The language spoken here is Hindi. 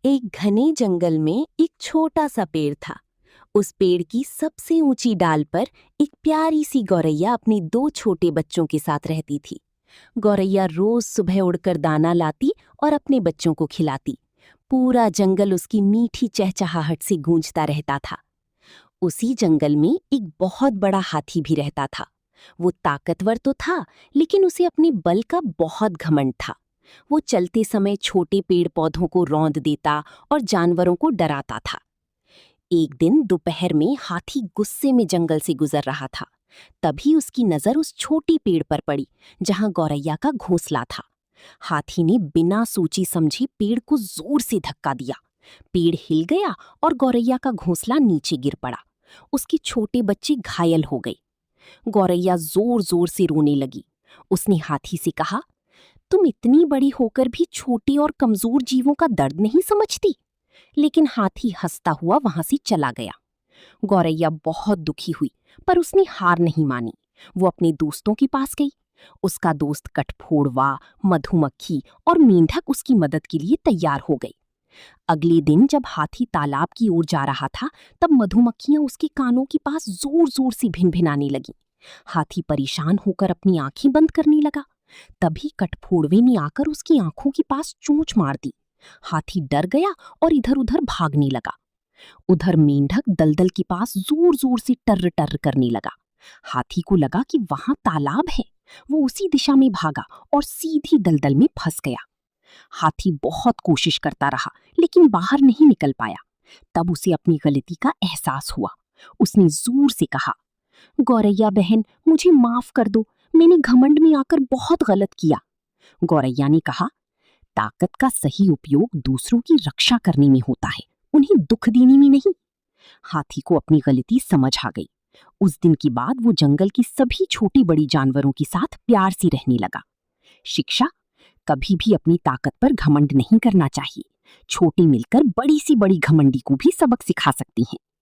एक घने जंगल में एक छोटा सा पेड़ था। उस पेड़ की सबसे ऊंची डाल पर एक प्यारी सी गौरैया अपने दो छोटे बच्चों के साथ रहती थी। गौरैया रोज सुबह उड़कर दाना लाती और अपने बच्चों को खिलाती। पूरा जंगल उसकी मीठी चहचहाहट से गूंजता रहता था। उसी जंगल में एक बहुत बड़ा हाथी भी रहता था। वो ताकतवर तो था, लेकिन उसे अपने बल का बहुत घमंड था। वो चलते समय छोटे पेड़ पौधों को रौंद देता और जानवरों को डराता था। एक दिन दोपहर में हाथी गुस्से में जंगल से गुजर रहा था। तभी उसकी नजर उस छोटी पेड़ पर पड़ी जहां गौरैया का घोंसला था। हाथी ने बिना सोची समझी पेड़ को जोर से धक्का दिया। पेड़ हिल गया और गौरैया का घोंसला नीचे गिर पड़ा। उसके छोटे बच्चे घायल हो गए। गौरैया जोर जोर से रोने लगी। उसने हाथी से कहा, तुम इतनी बड़ी होकर भी छोटे और कमजोर जीवों का दर्द नहीं समझती। लेकिन हाथी हंसता हुआ वहां से चला गया। गौरैया बहुत दुखी हुई, पर उसने हार नहीं मानी। वो अपने दोस्तों के पास गई। उसका दोस्त कठफोड़वा, मधुमक्खी और मेंढक उसकी मदद के लिए तैयार हो गई। अगले दिन जब हाथी तालाब की ओर जा रहा था, तब मधुमक्खियां उसके कानों के पास जोर जोर से भिनभिनाने लगीं। हाथी परेशान होकर अपनी आंखें बंद करने लगा। तभी कठफोड़वे ने आकर उसकी आंखों के पास चोंच मार दी। हाथी डर गया और इधर उधर भागने लगा। उधर मेंढक दलदल के पास जोर जोर से टर्र टर्र करने लगा। हाथी को लगा कि वहां तालाब है। वो उसी दिशा में भागा और सीधी दलदल में फंस गया। हाथी बहुत कोशिश करता रहा, लेकिन बाहर नहीं निकल पाया। तब उसे अपनी गलती का एहसास हुआ। उसने जोर से कहा, गौरैया बहन, मुझे माफ कर दो। मैंने घमंड में आकर बहुत गलत किया। गौरैया ने कहा, ताकत का सही उपयोग दूसरों की रक्षा करने में होता है, उन्हें दुख देने में नहीं। हाथी को अपनी गलती समझ आ गई। उस दिन के बाद वो जंगल की सभी छोटी बड़ी जानवरों के साथ प्यार से रहने लगा। शिक्षा, कभी भी अपनी ताकत पर घमंड नहीं करना चाहिए। छोटे मिलकर बड़ी सी बड़ी घमंडी को भी सबक सिखा सकती हैं।